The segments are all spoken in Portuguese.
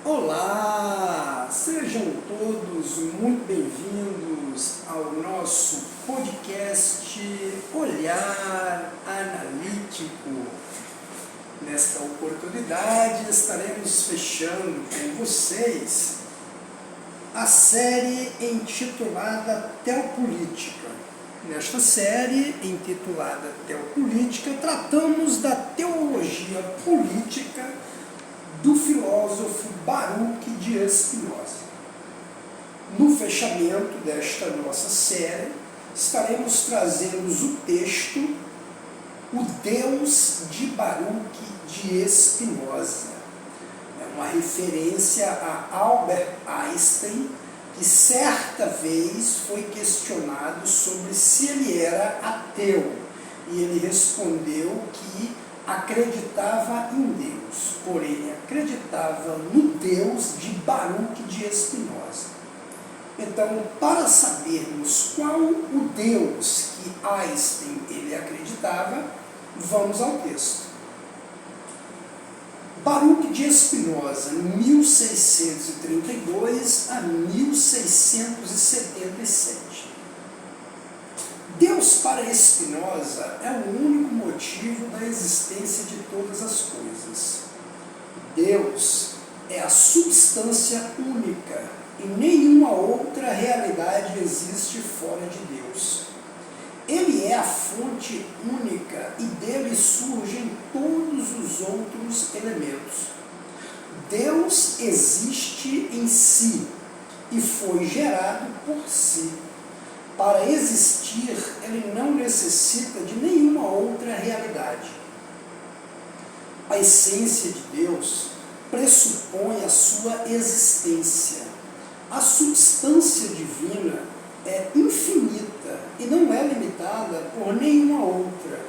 Olá! Sejam todos muito bem-vindos ao nosso podcast Olhar Analítico. Nesta oportunidade estaremos fechando com vocês a série intitulada Teopolítica. Nesta série intitulada Teopolítica, tratamos da teologia política do filósofo Baruch de Spinoza. No fechamento desta nossa série, estaremos trazendo o texto O Deus de Baruch de Spinoza. É uma referência a Albert Einstein, que certa vez foi questionado sobre se ele era ateu, e ele respondeu que acreditava em Deus, porém acreditava no Deus de Baruch de Spinoza. Então, para sabermos qual o Deus que Einstein ele acreditava, vamos ao texto. Baruch de Spinoza, 1632 a 1677. Deus para Spinoza é o único motivo da existência de todas as coisas. Deus é a substância única e nenhuma outra realidade existe fora de Deus. Ele é a fonte única e dele surgem todos os outros elementos. Deus existe em si e foi gerado por si. Para existir, ele não necessita de nenhuma outra realidade. A essência de Deus pressupõe a sua existência. A substância divina é infinita e não é limitada por nenhuma outra.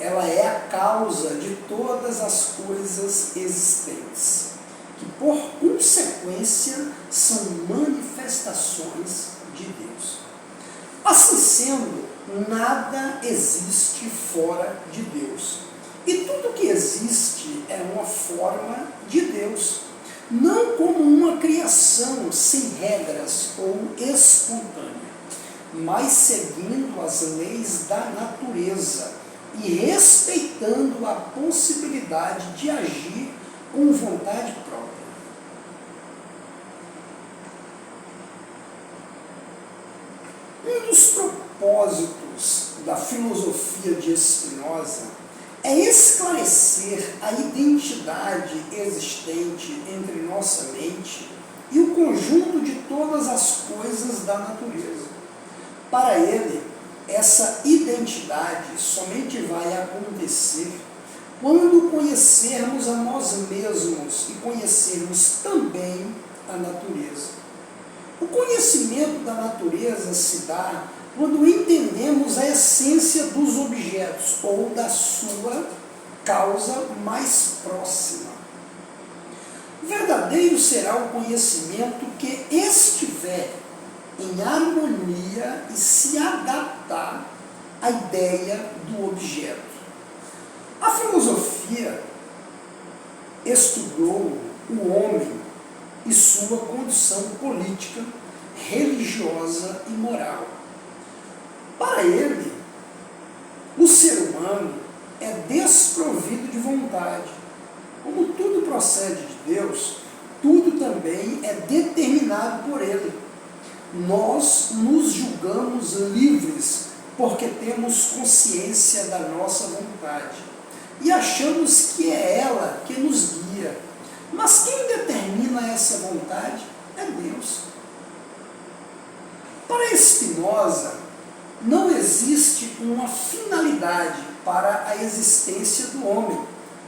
Ela é a causa de todas as coisas existentes, que por consequência são manifestações de Deus. Assim sendo, nada existe fora de Deus. E tudo que existe é uma forma de Deus, não como uma criação sem regras ou espontânea, mas seguindo as leis da natureza e respeitando a possibilidade de agir com vontade própria. Um dos propósitos da filosofia de Spinoza é esclarecer a identidade existente entre nossa mente e o conjunto de todas as coisas da natureza. Para ele, essa identidade somente vai acontecer quando conhecermos a nós mesmos e conhecermos também a natureza. O conhecimento da natureza se dá quando entendemos a essência dos objetos ou da sua causa mais próxima. Verdadeiro será o conhecimento que estiver em harmonia e se adaptar à ideia do objeto. A filosofia estudou o homem e sua condição política, religiosa e moral. Para ele, o ser humano é desprovido de vontade. Como tudo procede de Deus, tudo também é determinado por ele. Nós nos julgamos livres porque temos consciência da nossa vontade e achamos que é ela que nos guia. Mas quem determina essa vontade é Deus. Para Spinoza, não existe uma finalidade para a existência do homem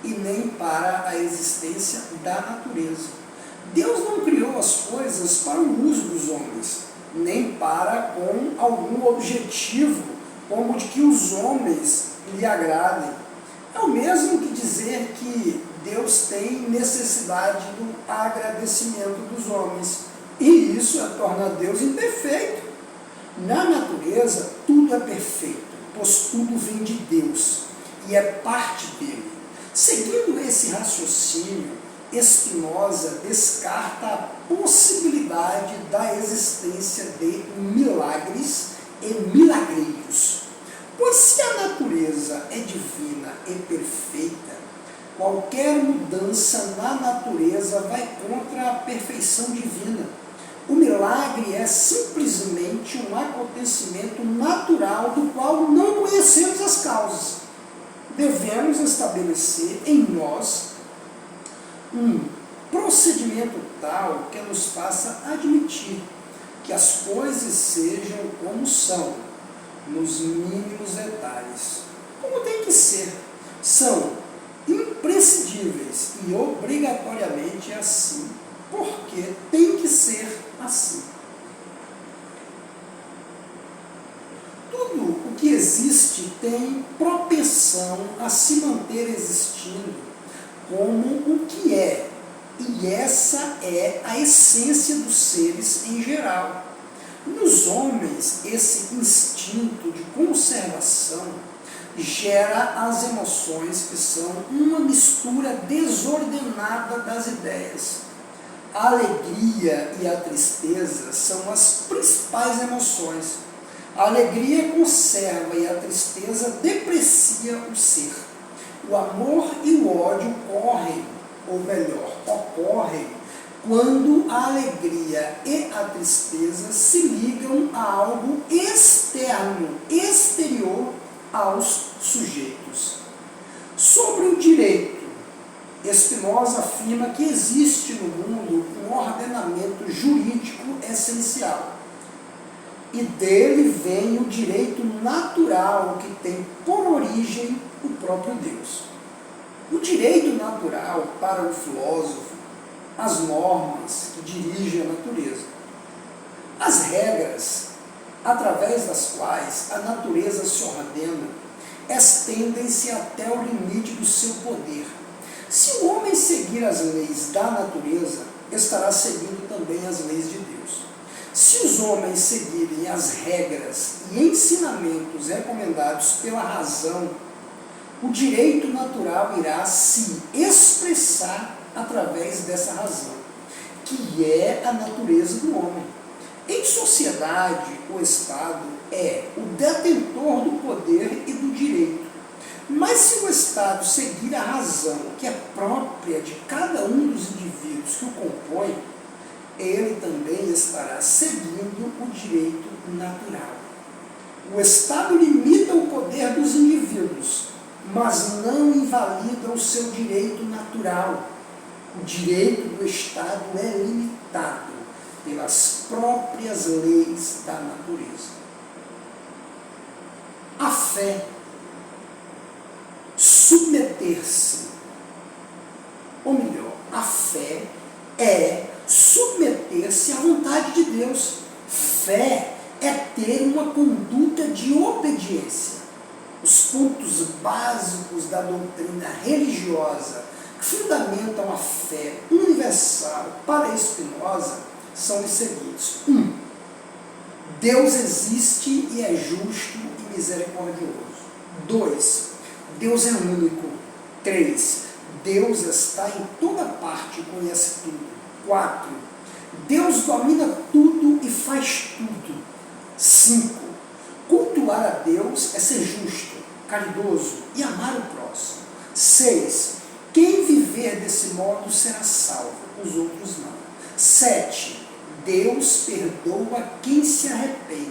e nem para a existência da natureza. Deus não criou as coisas para o uso dos homens, nem para com algum objetivo, como de que os homens lhe agradem. É o mesmo que dizer que Deus tem necessidade do agradecimento dos homens. E isso torna Deus imperfeito. Na natureza, tudo é perfeito, pois tudo vem de Deus e é parte dele. Seguindo esse raciocínio, Spinoza descarta a possibilidade da existência de milagres e milagreiros. Pois se a natureza é divina e perfeita, qualquer mudança na natureza vai contra a perfeição divina. O milagre é simplesmente um acontecimento natural do qual não conhecemos as causas. Devemos estabelecer em nós um procedimento tal que nos faça admitir que as coisas sejam como são, nos mínimos detalhes, como tem que ser. São imprescindíveis e obrigatoriamente assim, porque tem que ser assim. Tudo o que existe tem propensão a se manter existindo como o que é, e essa é a essência dos seres em geral. Nos homens, esse instinto de conservação gera as emoções que são uma mistura desordenada das ideias. A alegria e a tristeza são as principais emoções. A alegria conserva e a tristeza deprecia o ser. O amor e o ódio ocorrem quando a alegria e a tristeza se ligam a algo externo, exterior aos sujeitos. Sobre o direito, Spinoza afirma que existe no mundo um ordenamento jurídico essencial. E dele vem o direito natural que tem por origem o próprio Deus. O direito natural, para o filósofo, as normas que dirigem a natureza. As regras, através das quais a natureza se ordena, estendem-se até o limite do seu poder. Se o homem seguir as leis da natureza, estará seguindo também as leis de Deus. Se os homens seguirem as regras e ensinamentos recomendados pela razão, o direito natural irá se expressar através dessa razão, que é a natureza do homem. Em sociedade, o Estado é o detentor do poder e do direito. Mas se o Estado seguir a razão que é própria de cada um dos indivíduos que o compõem, ele também estará seguindo o direito natural. O Estado limita o poder dos indivíduos, mas não invalida o seu direito natural. O direito do Estado é limitado pelas próprias leis da natureza. A fé, submeter-se, ou melhor, a fé é submeter-se à vontade de Deus. Fé é ter uma conduta de obediência. Os pontos básicos da doutrina religiosa que fundamentam a fé universal para Spinoza são os seguintes. 1. Deus existe e é justo e misericordioso. 2. Deus é único. 3. Deus está em toda parte e conhece tudo. 4. Deus domina tudo e faz tudo. 5. Cultuar a Deus é ser justo, caridoso e amar o próximo. 6. Quem viver desse modo será salvo, os outros não. 7. Deus perdoa quem se arrepende.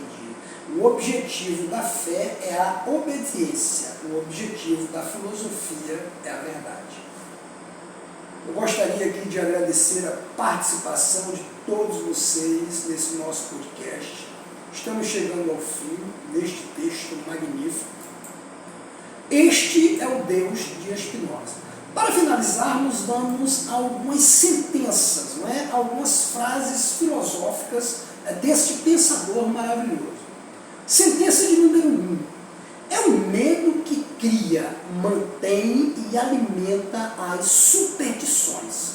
O objetivo da fé é a obediência. O objetivo da filosofia é a verdade. Eu gostaria aqui de agradecer a participação de todos vocês nesse nosso podcast. Estamos chegando ao fim deste texto magnífico. Este é o Deus de Spinoza. Para finalizarmos, damos algumas sentenças, não é? Algumas frases filosóficas deste pensador maravilhoso. Sentença de número 1. É o medo que cria, mantém e alimenta as superstições.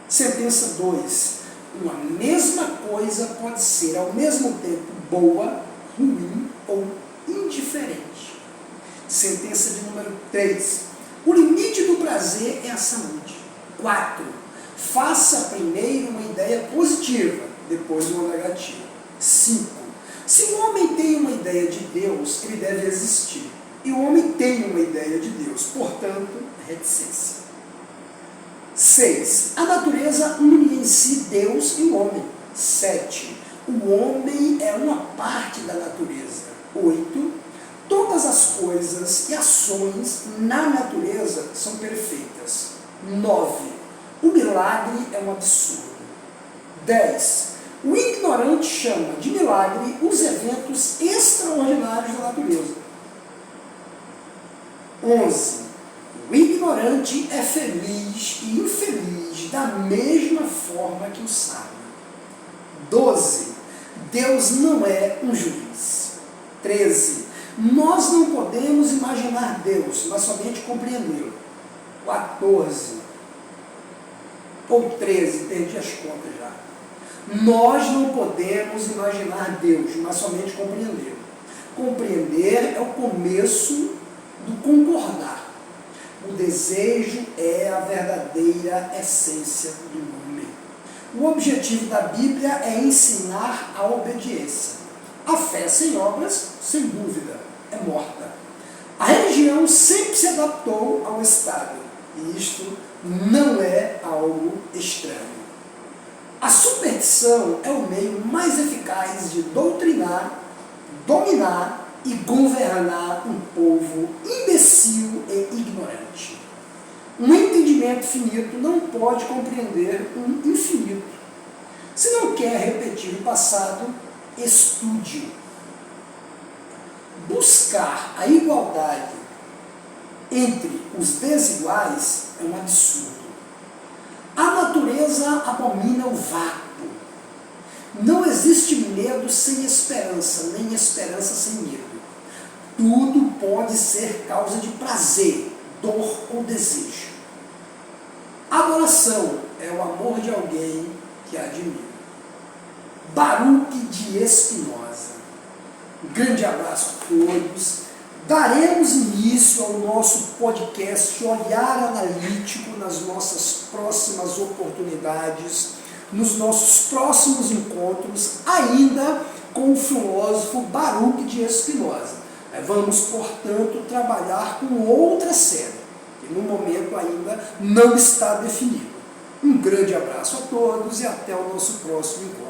Sentença 2. Uma mesma coisa pode ser ao mesmo tempo boa, ruim ou indiferente. Sentença de número 3. O limite do prazer é a saúde. 4. Faça primeiro uma ideia positiva, depois uma negativa. 5. Se o homem tem uma ideia de Deus, ele deve existir. E o homem tem uma ideia de Deus, portanto, reticência. 6. A natureza une em si Deus e o homem. 7. O homem é uma parte da natureza. 8. Todas as coisas e ações na natureza são perfeitas. 9. O milagre é um absurdo. 10. O ignorante chama de milagre os eventos extraordinários da natureza. 11. O ignorante é feliz e infeliz da mesma forma que o sábio. 12. Deus não é um juiz. 13. Nós não podemos imaginar Deus, mas somente compreendê-lo. 14. Ou 13, perdi as contas já. Nós não podemos imaginar Deus, mas somente compreendê-lo. Compreender é o começo do concordar. O desejo é a verdadeira essência do homem. O objetivo da Bíblia é ensinar a obediência. A fé sem obras, sem dúvida, é morta. A religião sempre se adaptou ao Estado, e isto não é algo estranho. A superstição é o meio mais eficaz de doutrinar, dominar e governar um povo imbecil e ignorante. Um entendimento finito não pode compreender um infinito. Se não quer repetir o passado, estude-o. Buscar a igualdade entre os desiguais é um absurdo. A natureza abomina o vácuo. Não existe medo sem esperança, nem esperança sem medo. Tudo pode ser causa de prazer, dor ou desejo. Adoração é o amor de alguém que admira. Baruque de Espinosa. Um grande abraço a todos. Daremos início ao nosso podcast Olhar Analítico nas nossas próximas oportunidades, nos nossos próximos encontros, ainda com o filósofo Baruque de Espinosa. Vamos, portanto, trabalhar com outra série, que no momento ainda não está definido. Um grande abraço a todos e até o nosso próximo encontro.